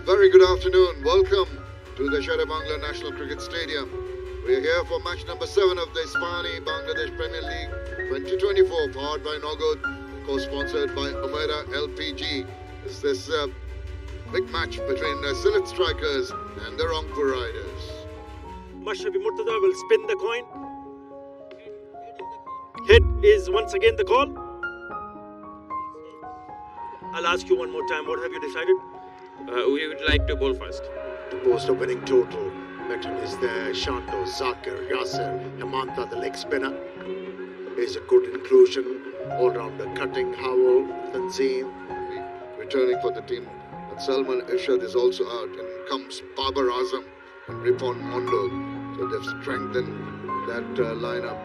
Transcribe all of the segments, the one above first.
very good afternoon. Welcome to the Shylet National Cricket Stadium. We are here for match number 7 of the Ispani-Bangladesh Premier League 2024, powered by Nogod, co-sponsored by Omera LPG. It's this big match between the Shylet strikers and the Rangpur riders. Mashrafi Murtada will spin the coin. Head is once again the call. I'll ask you one more time. What have you decided? We would like to bowl first. To boast a winning total, veteran is there. Shanto, Zakir, Yasser, Yamanta, the leg spinner, is a good inclusion. All-rounder cutting, Howell, Tanzim. Returning for the team, and Salman Irshad is also out, and comes Babar Azam and Ripon Mondo. So they've strengthened that lineup.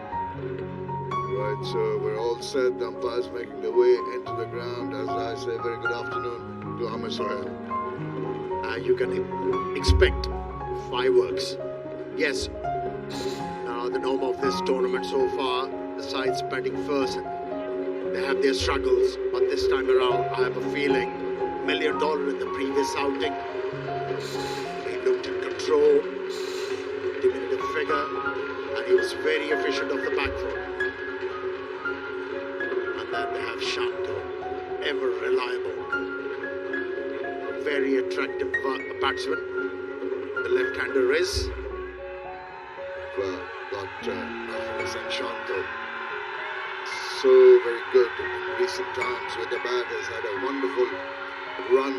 Right, so we're all set. The umpires making their way into the ground. As I say, very good afternoon to Ahmed Sohail. You can expect fireworks. Yes, the norm of this tournament so far, the sides batting first, they have their struggles, but this time around I have a feeling $1 million in the previous outing. He looked in control, diminutive figure, and he was very efficient off the back foot. And then they have Shanto, ever reliable, very attractive batsman. The left-hander is got Hafiz and Shanto. So very good in recent times with the bat. Has had a wonderful run.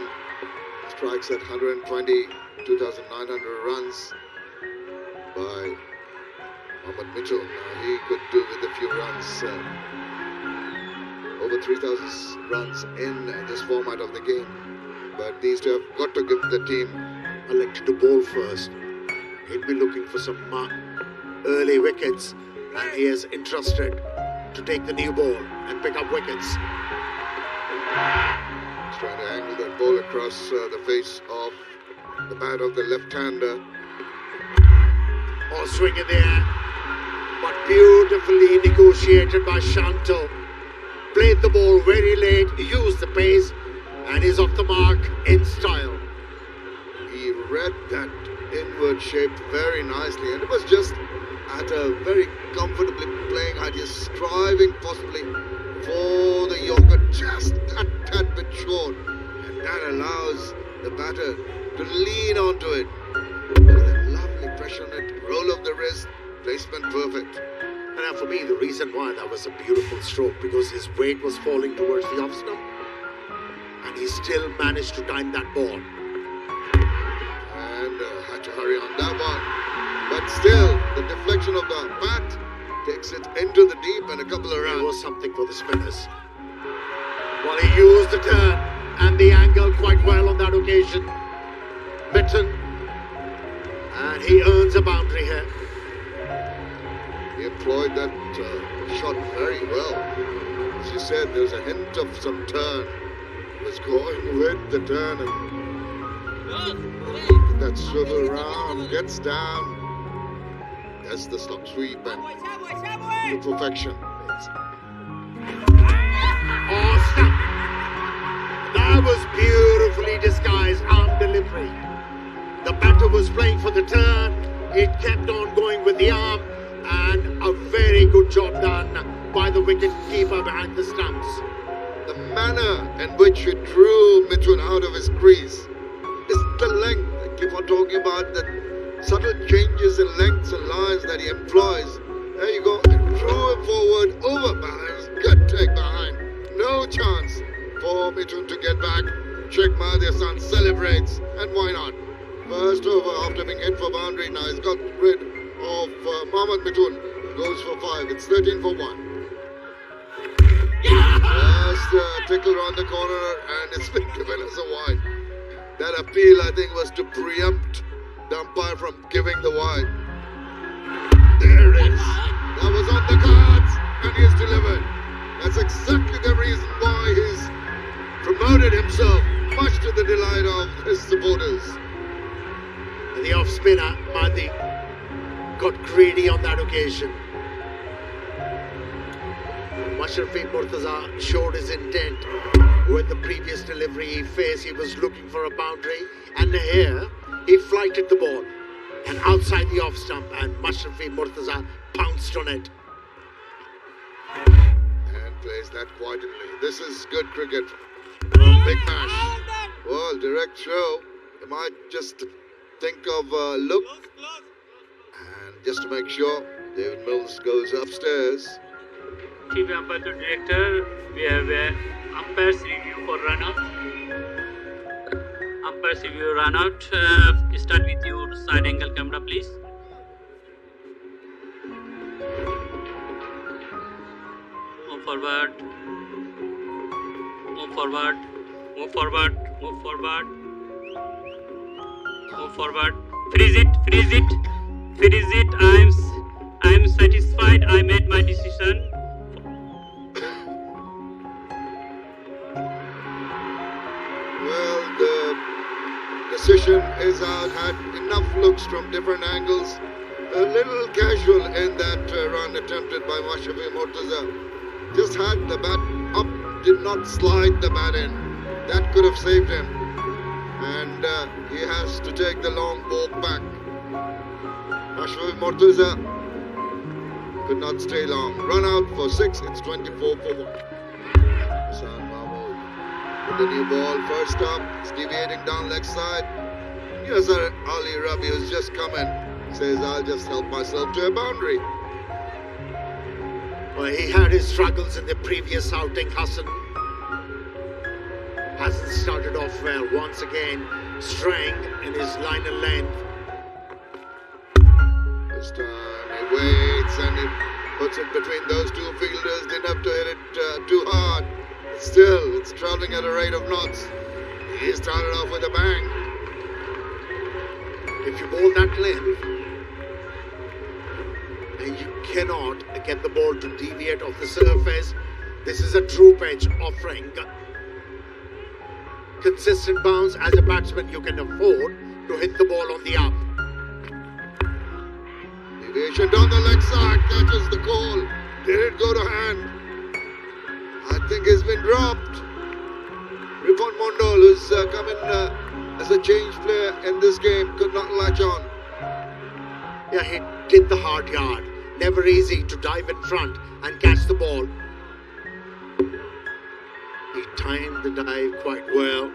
Strikes at 120, 2,900 runs by Mohammad Mitchell. Now he could do with a few runs. Over 3,000 runs in this format of the game. But these two have got to give the team elected to bowl first. He'd be looking for some early wickets, and he is entrusted to take the new ball and pick up wickets. He's trying to angle that ball across the face of the bat of the left-hander. Or swing in the air, but beautifully negotiated by Shanto. Played the ball very late, used the pace, and is off the mark in style. He read that inward shape very nicely, and it was just at a very comfortably playing height. He's striving possibly for the Yorker just that tad bit short, and that allows the batter to lean onto it. With a lovely pressure on it, roll of the wrist, placement perfect. And for me, the reason why that was a beautiful stroke, because his weight was falling towards the off stump, and he still managed to time that ball. And had to hurry on that one. But still, the deflection of the bat takes it into the deep and a couple of runs. It was something for the spinners. Well, he used the turn and the angle quite well on that occasion. Bitten. And he earns a boundary here. He employed that shot very well. As you said, there's a hint of some turn. He was going with the turn and that swivel round, gets down. That's the stop sweep and to perfection. Oh, snap! That was beautifully disguised arm delivery. The batter was playing for the turn. It kept on going with the arm, and a very good job done by the wicket keeper behind the stumps. The manner in which he drew Mitchell out of his crease is the length. I keep on talking about the subtle changes in lengths and lines that he employs. There you go. He drew him forward, over balance, good take behind. No chance for Mitchell to get back. Sheikh Mahathir San celebrates, and why not? First over after being hit for boundary. Now he's got rid of Mohammad Mitchell. Goes for 5. It's 13 for 1. Just a tickle around the corner, and it's been given as a wide. That appeal, I think, was to preempt the umpire from giving the wide. There it is. That was on the cards, and he's delivered. That's exactly the reason why he's promoted himself, much to the delight of his supporters. And the off-spinner, Mahdi, got greedy on that occasion. Mashrafi Murtaza showed his intent. With the previous delivery he faced, he was looking for a boundary, and here he flighted the ball and outside the off stump, and Mashrafi Murtaza pounced on it. And plays that quietly. This is good cricket from Big Mash. Well, direct throw. You might just think of a look. And just to make sure, David Mills goes upstairs. Chief Umpire to Director, we have a umpire's review for run out. Umpire's review run out. Start with your side angle camera, please. Move forward. Move forward. Move forward. Move forward. Move forward. Freeze it. Freeze it. Freeze it. I'm satisfied. I made my decision. Well, the decision is out. Had enough looks from different angles. A little casual in that run attempted by Mashrafi Murtaza. Just had the bat up, did not slide the bat in. That could have saved him. And he has to take the long walk back. Mashrafi Murtaza could not stay long. Run out for 6, it's 24 for 1. Hassan Mahmood with the new ball, first up, it's deviating down leg side. Here's Ali Rabi who's just come in. Says, I'll just help myself to a boundary. Well, he had his struggles in the previous outing. Hassan hasn't started off well. Once again, straying in his line and length. This time he waits and he puts it between those two fielders. Didn't have to hit it too hard. But still, it's traveling at a rate of knots. He started off with a bang. If you bowl that length, and you cannot get the ball to deviate off the surface, this is a true pitch offering consistent bounce. As a batsman, you can afford to hit the ball on the up. Deviation down the leg side, catches the call. Did it go to hand? I think it's been dropped. Ripon Mondol, who's come in as a change player in this game, could not latch on. Yeah, he did the hard yard. Never easy to dive in front and catch the ball. He timed the dive quite well.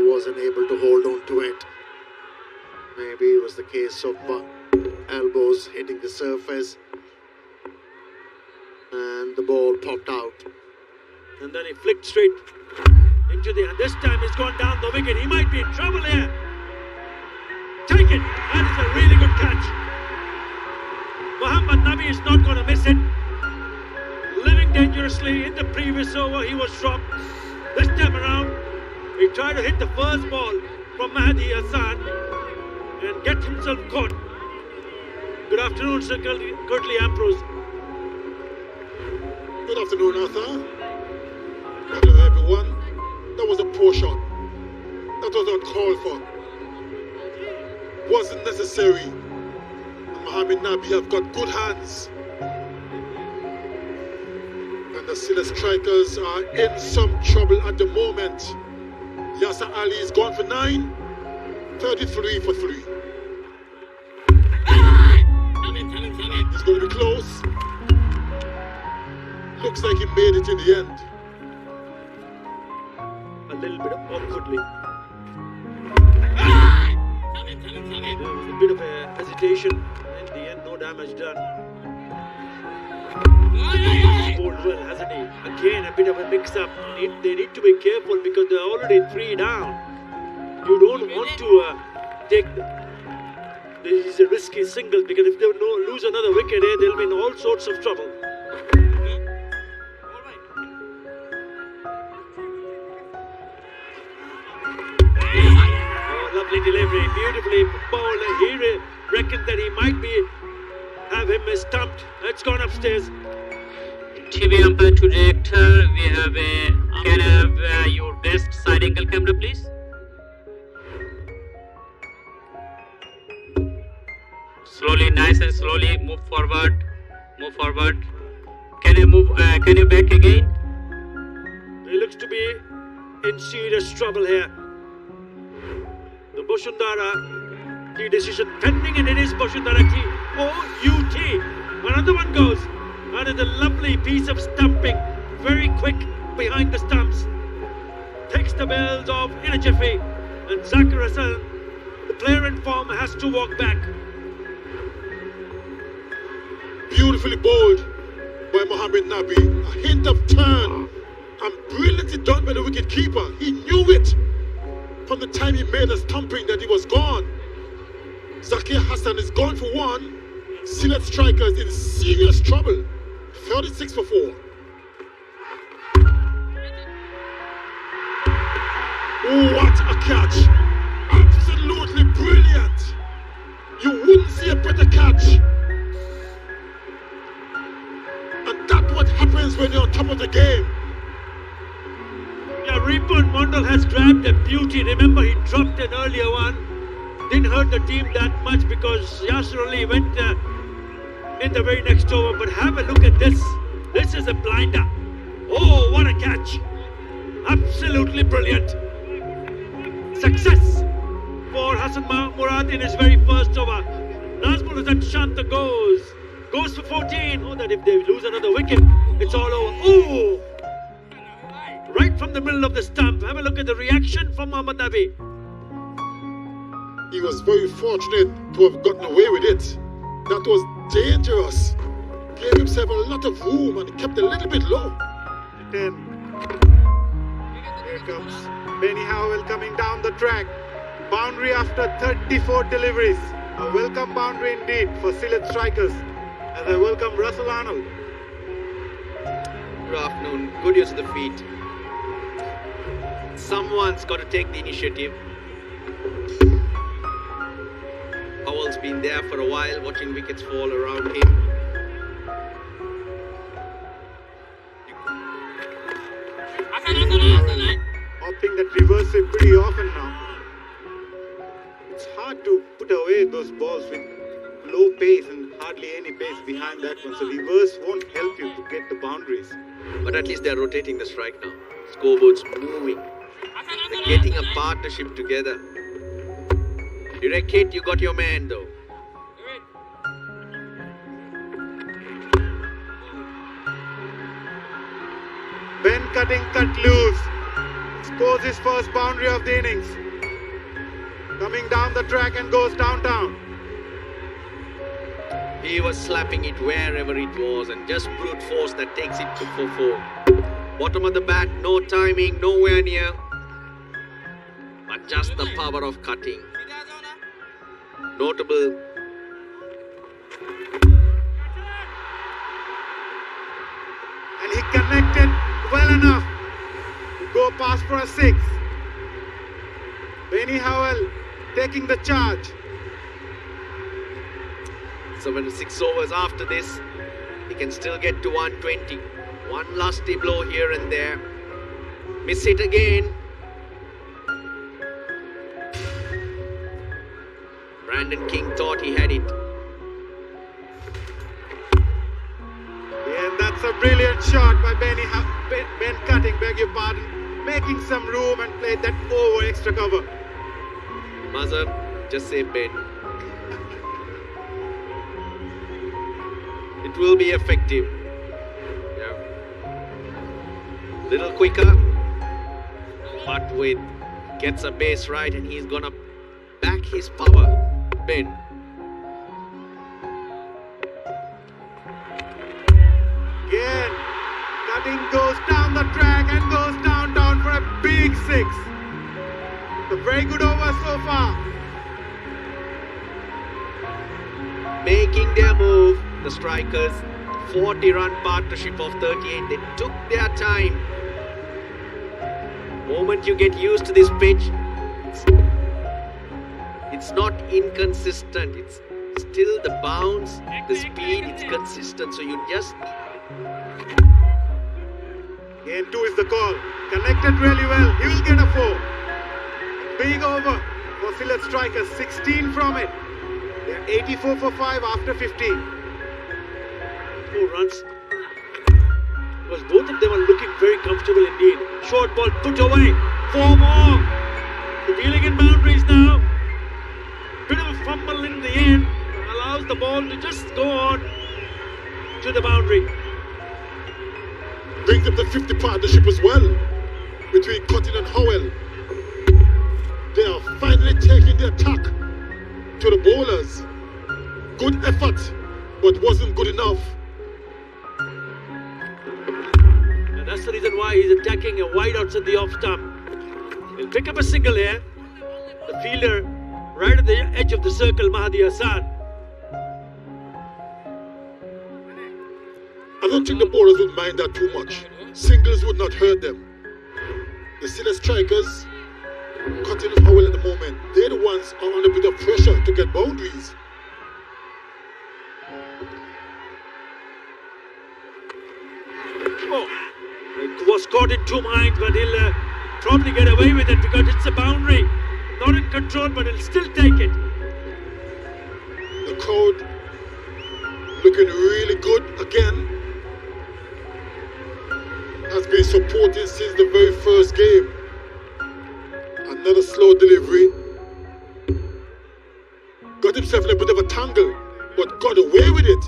Wasn't able to hold on to it. Maybe it was the case of elbows hitting the surface. And the ball popped out. And then he flicked straight into the... And this time he's gone down the wicket. He might be in trouble here. Take it. That is a really good catch. Mohammad Nabi is not going to miss it. Living dangerously. In the previous over, he was dropped. This time around, he tried to hit the first ball from Mahdi Hassan and get himself caught. Good afternoon, Sir Curtly Ambrose. Good afternoon, Arthur. Hello, everyone. That was a poor shot. That was uncalled for. Wasn't necessary. And Mohamed Nabi have got good hands. And the Silla strikers are in some trouble at the moment. Yasser Ali is gone for 9, 33 for 3. It's going to be close. Looks like he made it in the end. A little bit awkwardly. There was a bit of a hesitation. In the end, no damage done. He's bowled well, hasn't he? Again, a bit of a mix-up. They need to be careful because they're already 3 down. You don't want to take... This is a risky single because if they lose another wicket here, they'll be in all sorts of trouble. Oh, lovely delivery, beautifully bowled. He reckoned that he might have him stumped. It's gone upstairs. TV umpire to director, we have can I have your best side angle camera, please? Slowly, nice and slowly, move forward, Can I move? Can you back again? He looks to be in serious trouble here. The Boshundara key decision pending, and it is Boshundara key. O-U-T. Another one goes. And it's a lovely piece of stumping. Very quick behind the stumps. Takes the bells of Inajefi. And Zakarasan, the player in form, has to walk back. Beautifully bowled by Mohamed Nabi. A hint of turn. And brilliantly done by the wicket-keeper. He knew it from the time he made a stumping that he was gone. Zakir Hassan is gone for one. Shylet strikers in serious trouble. 36 for 4. What a catch! Absolutely brilliant! You wouldn't see a better catch. And that's what happens when you're on top of the game. Yeah, Ripun Mondal has grabbed a beauty. Remember, he dropped an earlier one. Didn't hurt the team that much because Yasir Ali went in the very next over. But have a look at this. This is a blinder. Oh, what a catch. Absolutely brilliant. Success for Hassan Murad in his very first over. Nazmul Hasan Shanta goes for 14. Oh, that if they lose another wicket, it's all over. Oh! Right from the middle of the stump. Have a look at the reaction from Mohammad Nabi. He was very fortunate to have gotten away with it. That was dangerous. Gave himself a lot of room and kept a little bit low. 10. Here comes Benny Howell coming down the track. Boundary after 34 deliveries. A welcome boundary indeed for Shylet strikers. As I welcome Russell Arnold. Good afternoon. Good use of the feet. Someone's got to take the initiative. Howell's been there for a while, watching wickets fall around him. Opting that reverse swing pretty often now. It's hard to put away those balls with low pace and hardly any pace behind that one. So reverse won't help you to get the boundaries. But at least they're rotating the strike now. Scoreboard's moving. They're getting a partnership together. Direct hit, you got your man though. Ben cutting cut loose. Scores his first boundary of the innings. Coming down the track and goes downtown. He was slapping it wherever it was and just brute force that takes it to 4-4. Bottom of the bat, no timing, nowhere near. But just the power of cutting. Notable. And he connected well enough to go past for a 6. Benny Howell taking the charge. 6 overs after this, he can still get to 120. One lusty blow here and there. Miss it again. Brandon King thought he had it. Yeah, that's a brilliant shot by Ben Cutting, beg your pardon. Making some room and played that over extra cover. Mazhar, just say Ben. It will be effective. Yeah. Little quicker. But with gets a base right and he's gonna back his power. Ben. Again, Cutting goes down the track and goes down for a big 6. A very good over so far. Making their move, the strikers. 40-run partnership of 38. They took their time. Moment you get used to this pitch, it's not inconsistent. It's still the bounce, the speed, it's consistent. So you just... Game 2 is the call. Connected really well. He will get a 4. Big over for Shylet strikers. 16 from it. They are 84 for 5 after 15. 4 runs. Because both of them are looking very comfortable indeed. Short ball put away. 4 more. Dealing in boundaries now. Bit of a fumble in the end. Allows the ball to just go on to the boundary. Brings up the 50 partnership as well between Cotton and Howell. They are finally taking the attack to the bowlers. Good effort, but wasn't good enough. And that's the reason why he's attacking a wide outside the off stump. He'll pick up a single here. The fielder right at the edge of the circle, Mahdi Hassan. I don't think the bowlers would mind that too much. Singles would not hurt them. The silly strikers, Cotton and Howell at the moment, they're the ones who are under a bit of pressure to get boundaries. Oh, it was caught in 2 minds, but he'll probably get away with it because it's a boundary. Not in control, but he'll still take it. The crowd looking really good again. Has been supporting since the very first game. Another slow delivery. Got himself in a bit of a tangle, but got away with it.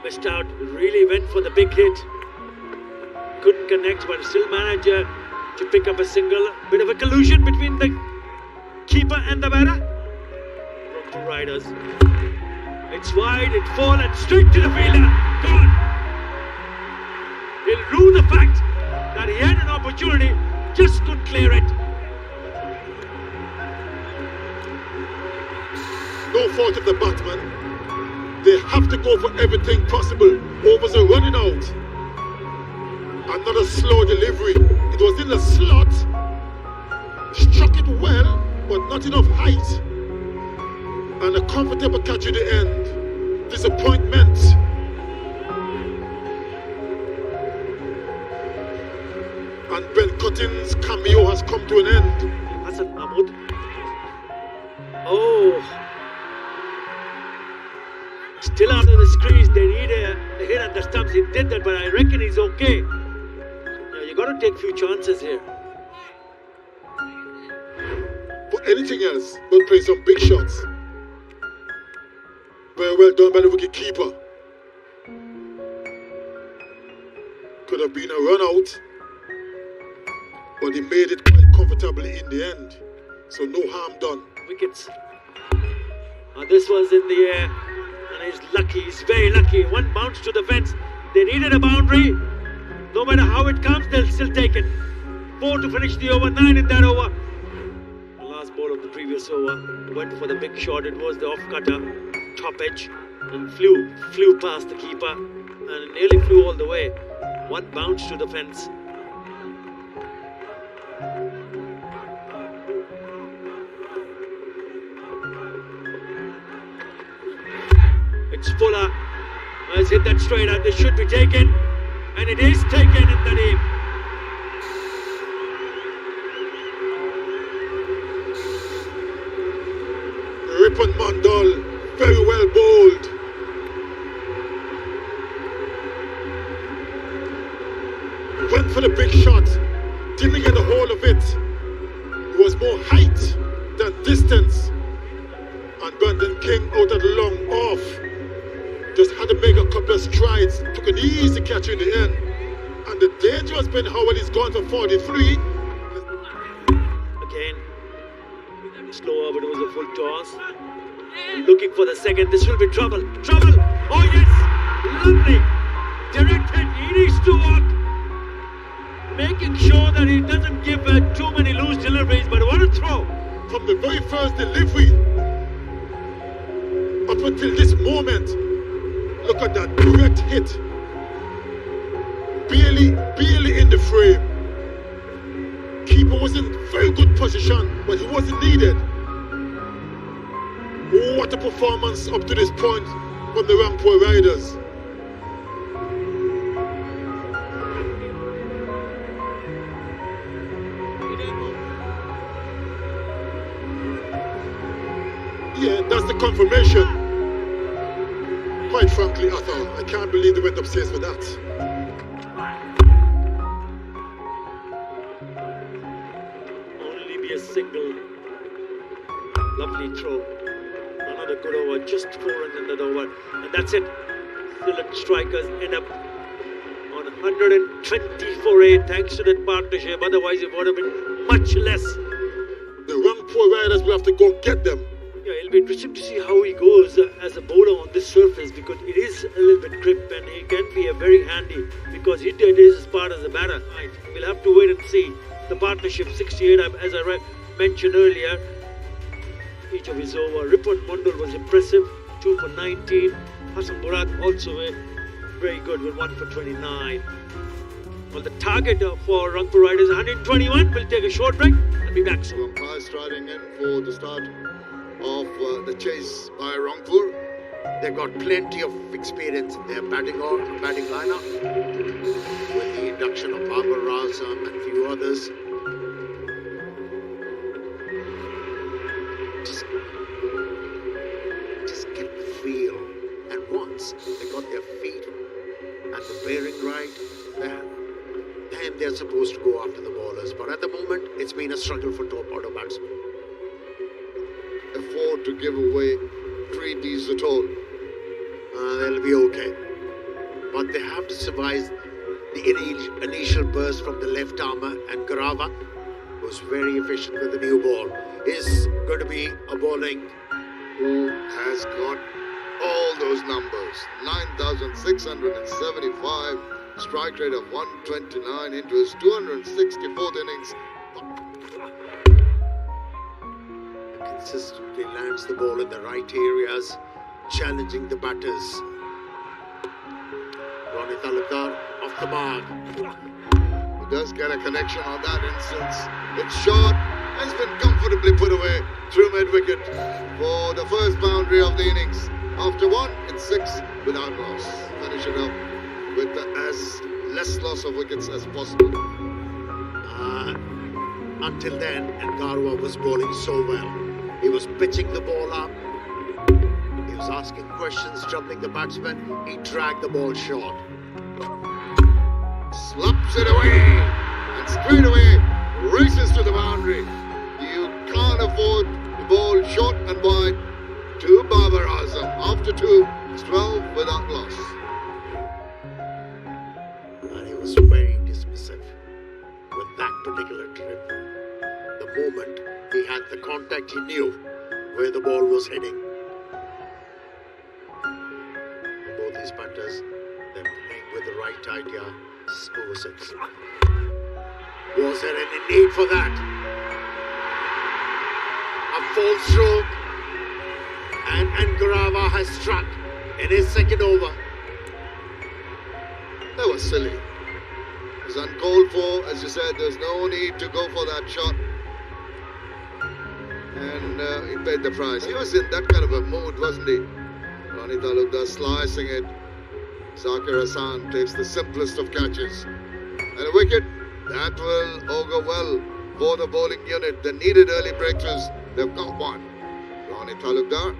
Missed out, really went for the big hit. Couldn't connect, but still managed to pick up a single. Bit of a collusion between the keeper and the batter. From 2 riders. It's wide, it falls and straight to the fielder. Gone. He'll rue the fact that he had an opportunity, just couldn't clear it. No fault of the batsman. They have to go for everything possible. Overs are running out. Another slow delivery. It was in the slot. Struck it well, but not enough height. And a comfortable catch at the end. Disappointment. And Ben Cotton's cameo has come to an end. Hassan Mahmood. Oh. Still out of the crease. They need a hit at the stumps. He did that, but I reckon he's okay. Yeah, you got to take a few chances here. For anything else, but play some big shots. Very well done by the wicket keeper. Could have been a run out, but he made it quite comfortably in the end. So no harm done. Wickets. This was in the air. And he's lucky, he's very lucky. 1 bounce to the fence. They needed a boundary. No matter how it comes, they'll still take it. 4 to finish the over, 9 in that over. The last ball of the previous over went for the big shot. It was the off cutter, top edge, and flew past the keeper and nearly flew all the way. 1 bounce to the fence. It's Fuller. Has hit that straight out. This should be taken. And it is taken in the name. Ripon Mandal, very well bowled. Went for the big shot. Didn't get a hold of it. It was more height than distance. And Brandon King out at the long off. Just had to make a couple of strides. Took an easy catch in the end. And the danger has been Howard is gone for 43. Again. Slower, but it was a full toss. Looking for the second. This will be trouble. Trouble! Oh yes! Lovely! Directed. He needs to walk. Making sure that he doesn't give too many loose deliveries. But what a throw! From the very first delivery up until this moment, look at that direct hit. Barely in the frame. Keeper was in very good position, but he wasn't needed. Oh, what a performance up to this point from the Rangpur Riders. Yeah, that's the confirmation. Quite frankly, Arthur, I can't believe they went upstairs for that. Only be a single. Lovely throw. Another good over, just 4 runs in that over. And that's it. Sylhet strikers end up on 120 thanks to that partnership. Otherwise, it would have been much less. The Rangpur riders will have to go get them. Yeah, it'll be interesting to see how he goes as a bowler on this surface, because it is a little bit grip and he can be a very handy, because he did his part as a batter. Right. We'll have to wait and see. The partnership 68, as I mentioned earlier, each of his over. Ripon Mondal was impressive, 2 for 19. Hassan Murat also very good with 1 for 29. Well, the target for Rangpur riders is 121. We'll take a short break and be back soon. Umpires striding in for the start of the chase by Rangpur. They've got plenty of experience in their batting lineup, with the induction of Babar Azam and a few others. Just get the feel. And once they got their feet and the bearing right, then they're supposed to go after the bowlers. But at the moment, it's been a struggle for top order batsmen. Afford to give away treaties at all. They'll be okay. But they have to survive the initial burst from the left armour, and Garava, who's very efficient with the new ball, is going to be a bowling who has got all those numbers. 9,675, strike rate of 129 into his 264th innings. Consistently lands the ball in the right areas, challenging the batters. Ronnie Talukdar off the mark. He does get a connection on that instance. It's short, has been comfortably put away through mid-wicket for the first boundary of the innings. After 1, it's 6 without loss. Finish it up with as less loss of wickets as possible. Until then, Garwa was bowling so well. He was pitching the ball up. He was asking questions, troubling the batsman. He dragged the ball short. Slaps it away and straight away races to the boundary. You can't afford to bowl short and wide to Babar Azam. After 2, it's 12 without loss. And he was very dismissive with that particular trip. The moment he had the contact, he knew where the ball was heading. Both these batters, they're playing with the right idea. Over 6. Was there any need for that? A false stroke, and Garava has struck in his second over. That was silly. It was uncalled for. As you said, there's no need to go for that shot. And he paid the price. He was in that kind of a mood, wasn't he? Ronnie Talukdar slicing it. Zakir Hassan takes the simplest of catches. And a wicket, that will augur well for the bowling unit. They needed early breakthroughs. They've got one. Ronnie Talukdar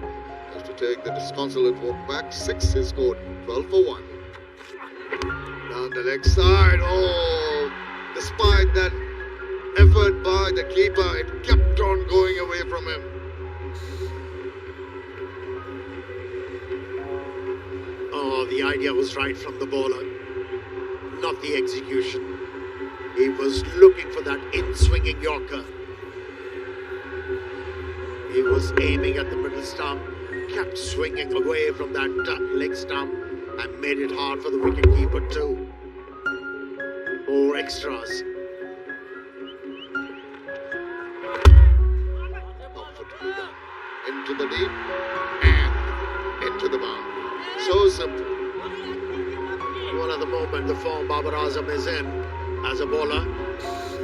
has to take the disconsolate walk back. 6 he scored, 12 for 1. Down the leg side. Oh, despite that effort by the keeper, it kept on going away from him. Oh, the idea was right from the bowler, not the execution. He was looking for that in-swinging Yorker. He was aiming at the middle stump, kept swinging away from that leg stump, and made it hard for the wicketkeeper too. 4 extras. Comfortably done. Into the deep and into the bound. So simple. Well, at the moment the form Babar Azam is in as a bowler,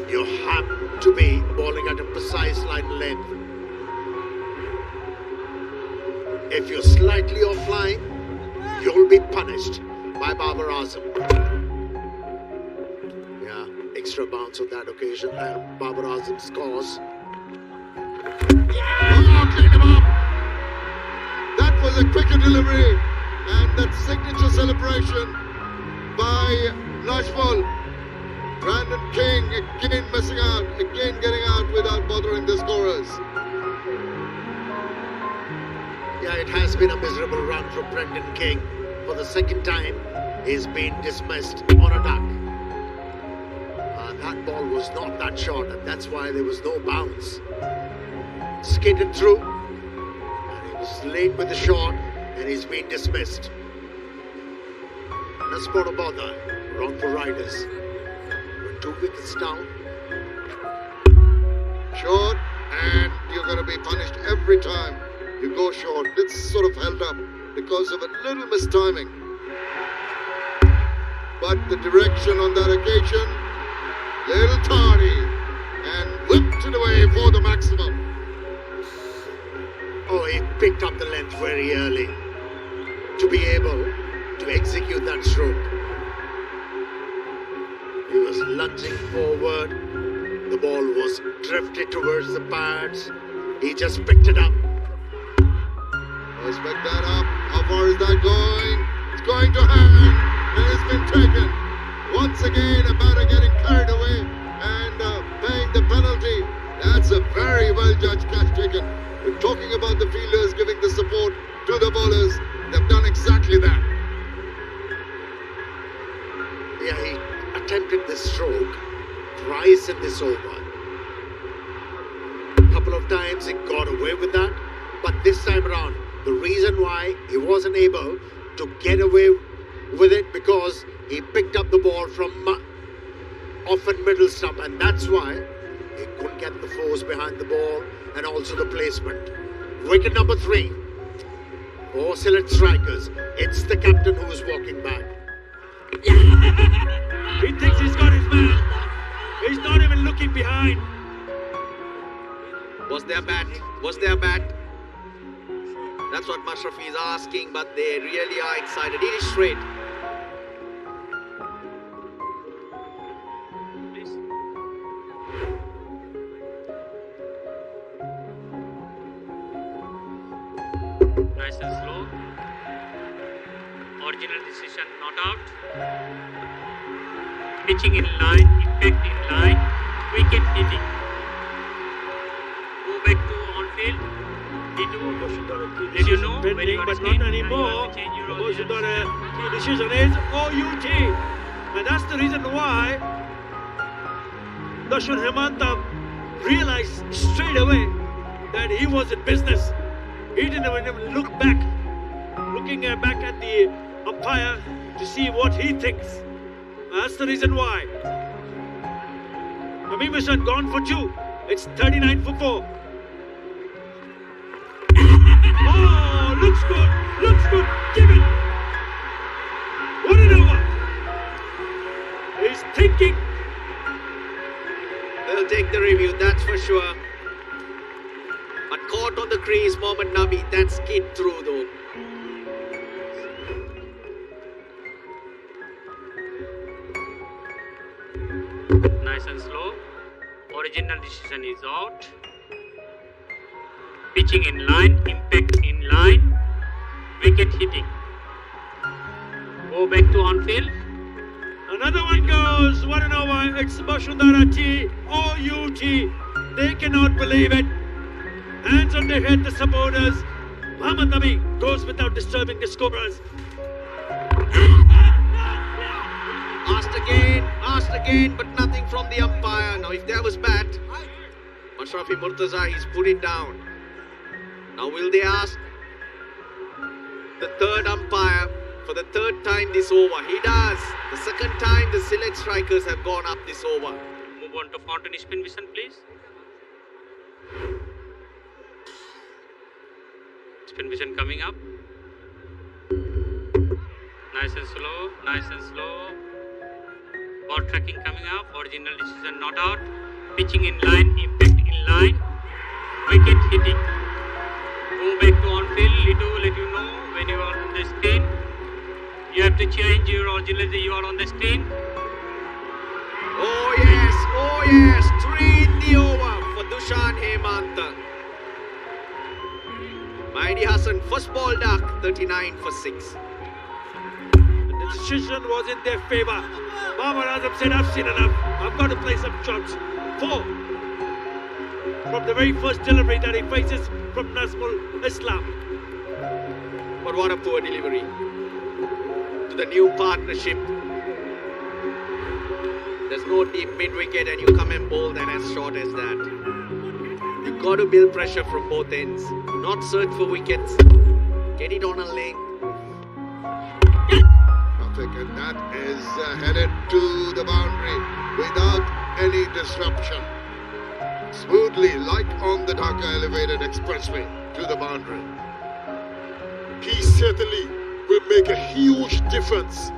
you have to be bowling at a precise line length. If you're slightly offline, you'll be punished by Babar Azam. Yeah, extra bounce on that occasion, and Babar Azam scores. Oh, clean him up. That was a quicker delivery. And that signature celebration by Nashville. Brandon King again missing out, again getting out without bothering the scorers. Yeah, it has been a miserable run for Brendan King. For the second time, he's been dismissed on a duck. That ball was not that short, and that's why there was no bounce. Skated through, and he was late with the shot, and he's been dismissed. And a spot of bother, Rangpur Riders. With 2 wickets down. Short, and you're going to be punished every time you go short. It's sort of held up because of a little mistiming. But the direction on that occasion, little tardy, and whipped it away for the maximum. Oh, he picked up the length very early to be able to execute that stroke. He was lunging forward. The ball was drifted towards the pads. He just picked it up. Let's pick that up. How far is that going? It's going to hang, and it's been taken. Once again, a batter getting carried away and paying the penalty. That's a very well judged catch taken. We're talking about the fielders giving the support to the bowlers. They've done exactly that. Yeah, he attempted this stroke twice in this over. A couple of times he got away with that, but this time around, the reason why he wasn't able to get away with it because he picked up the ball from often middle stump, and that's why he couldn't get the force behind the ball and also the placement. Wicket number 3 for Shylet strikers. It's the captain who is walking back. He thinks he's got his man. He's not even looking behind. Was their bat? Was their bat? That's what Mashrafi is asking, but they really are excited. It is straight. Please. Nice and slow. Original decision not out. Pitching in line, impact in line, wicket hitting. Go back to on field. Did you know when Pending, you are but skating, not now you anymore. have to change your Because you got original a key decision is OUT. And that's the reason why Dashun Hemanta realized straight away that he was in business. He didn't even look back, looking back at the umpire to see what he thinks. That's the reason why. Hamim Hassan gone for 2. It's 39 for 4. Oh, looks good, looks good. Give it. What an over. He's thinking. They'll take the review, that's for sure. But caught on the crease, Mohammad Nabi. That skid through though. Nice and slow. Original decision is out. Pitching in line, impact in line, wicket hitting. Go back to on field. Another one goes. What an over. It's Bashundara T. OUT. They cannot believe it. Hands on their head, the supporters. Muhammad Nabi goes without disturbing the scorers. Asked again, but nothing from the umpire. Now, if there was bat, Mashrafi Murtaza, he's put it down. Now, will they ask the third umpire for the third time this over? He does. The second time the Shylet strikers have gone up this over. Move on to Fountain spin vision, please. Spin vision coming up. Nice and slow, nice and slow. Ball tracking coming up. Original decision not out. Pitching in line, impact in line. Wicket hitting. Go back to on field. Lido let you know when you are on the screen. You have to change your original. You are on the screen. Oh yes, 3 in the over for Dushan Hemanta. Mahdi Hassan, first ball duck, 39 for 6. The decision was in their favour. Babar Azam said, I've seen enough. I've got to play some shots. 4. From the very first delivery that he faces from Nazmul Islam. But what a poor delivery to the new partnership. There's no deep mid-wicket and you come and bowl that as short as that. You've got to build pressure from both ends. Not search for wickets. Get it on a leg. Perfect, and that is headed to the boundary without any disruption. Smoothly, like on the Dhaka Elevated Expressway, to the boundary. He certainly will make a huge difference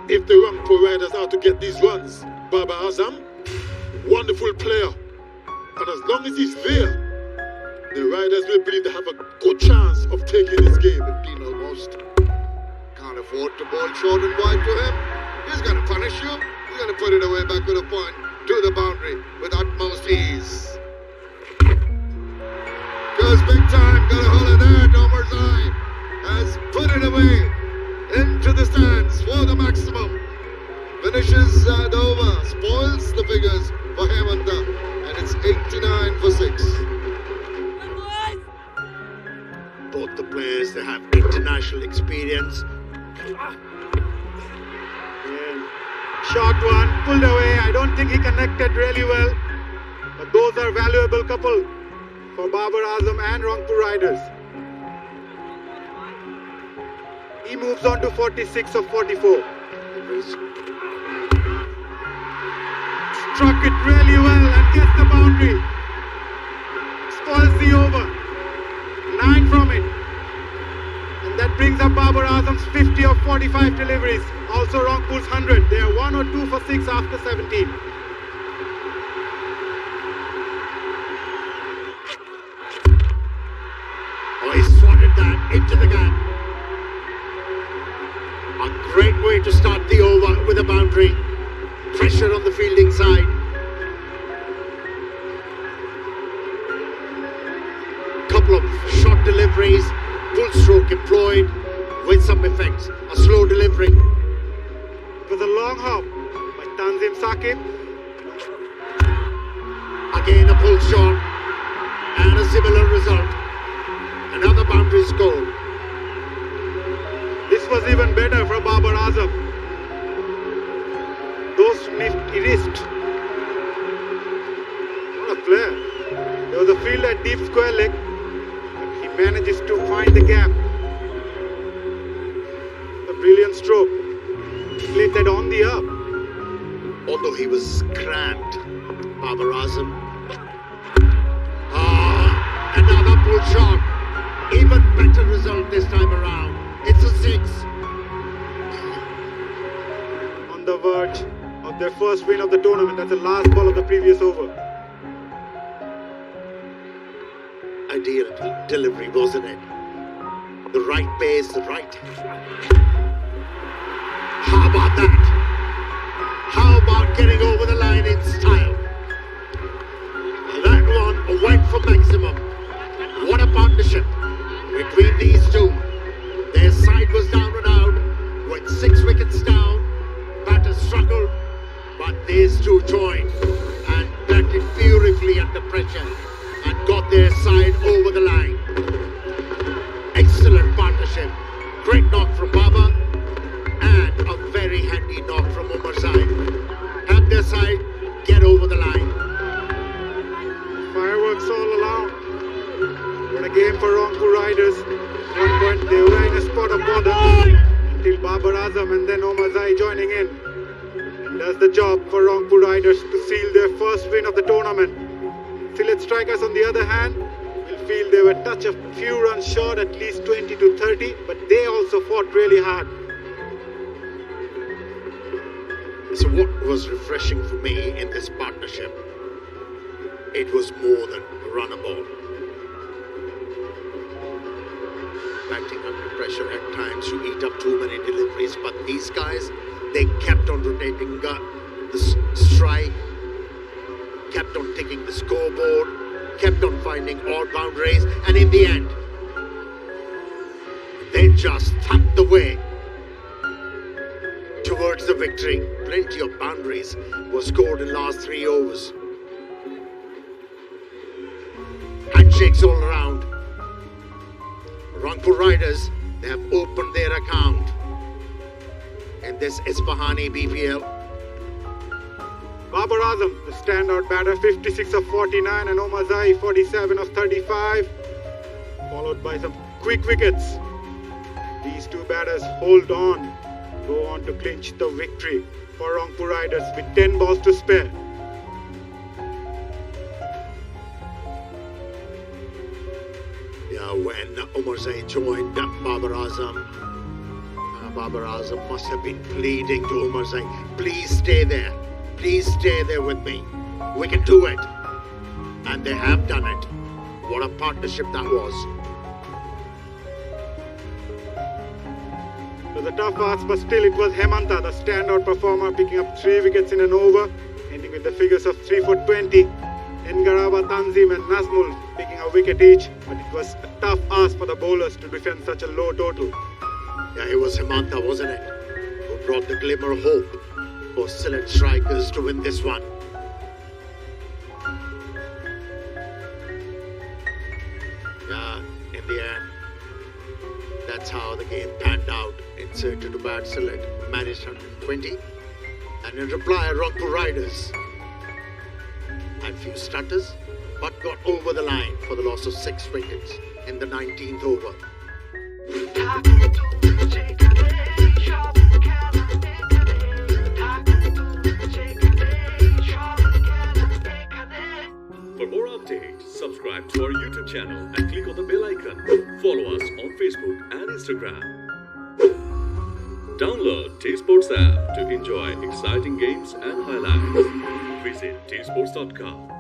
if the Rangpur riders are to get these runs. Babar Azam, wonderful player. And as long as he's there, the riders will believe they have a good chance of taking this game. 15 almost. Can't afford to bowl short and wide to him. He's going to punish you. He's going to put it away back with a point to the boundary with utmost ease. Goes big time. Got a hole in there. Nomer's eye has put it away into the stands for the maximum. Finishes the over. Spoils the figures for Hemanta. And it's 89 for 6. Both the players, they have international experience. Short one, pulled away. I don't think he connected really well. But those are valuable couple for Babar Azam and Rangpur riders. He moves on to 46 of 44. Struck it really well and gets the boundary. Spoils the over. 9 from it. And that brings up Babar Azam's 50 of 45 deliveries. Also Rangpur's 100. They are 1 or 2 for 6 after 17. Oh, he swatted that into the gap. A great way to start the over with a boundary. Pressure on the fielding side. Couple of short deliveries, full stroke employed with some effects. A slow delivery. It was a long hop by Tanzim Saqib. Again a pull shot and a similar result. Another boundary score. This was even better for Babar Azam. Those he risked. What a player. There was a field at deep square leg. He manages to find the gap. A brilliant stroke. He played that on the up. Although he was cramped, Babar Azam. Another pull shot. Even better result this time around. It's a 6. On the verge of their first win of the tournament. That's the last ball of the previous over. Ideal delivery, wasn't it? The right pace, the right. How about that? How about getting over the line in style? That one went for maximum. What a partnership between these two. Their side was down and out, went 6 wickets down. Batters struggled, but these two joined and batted beautifully under pressure and got their side over the line. Excellent partnership. Great knock from Baba and a very handy knock from Umar's side. Help their side get over the line. Fireworks all around. What a game for Rangpur riders. At one point they were in a spot of bother until Babar Azam and then Omar Zai joining in. And does the job for Rangpur riders to seal their first win of the tournament. Shylet strikers on the other hand will feel they were touch a few runs short, at least 20 to 30, but they also fought really hard. So what was refreshing for me in this partnership, it was more than runnable. Acting under pressure at times to eat up too many deliveries, but these guys, they kept on rotating the strike, kept on taking the scoreboard, kept on finding odd boundaries, and in the end, They just thumped the way towards the victory. Plenty of boundaries were scored in last 3 overs. Handshakes all around. Rangpur Riders, they have opened their account in this Isfahani BPL. Babar Azam, the standout batter, 56 of 49, and Omar Zai, 47 of 35, followed by some quick wickets. These two batters hold on, go on to clinch the victory for Rangpur Riders with 10 balls to spare. Yeah, when Omar Zai joined Babar Azam, Babar Azam must have been pleading to Omar Zai, please stay there. Please stay there with me. We can do it. And they have done it. What a partnership that was. It was a tough ask, but still it was Hemanta, the standout performer, picking up 3 wickets in an over, ending with the figures of 3 for 20. Ngaraba, Tanzim and Nazmul picking a wicket each, but it was a tough ask for the bowlers to defend such a low total. Yeah, it was Hemanta, wasn't it? Who brought the glimmer of hope for Shylet strikers to win this one. Yeah, in the end, that's how the game panned out. Inserted to bat, Shylet managed 120, and in reply, Rangpur Riders had few stutters, but got over the line for the loss of 6 wickets in the 19th over. For more updates, subscribe to our YouTube channel and click on the bell icon. Follow us on Facebook and Instagram. Download T-Sports app to enjoy exciting games and highlights. Visit tsports.com.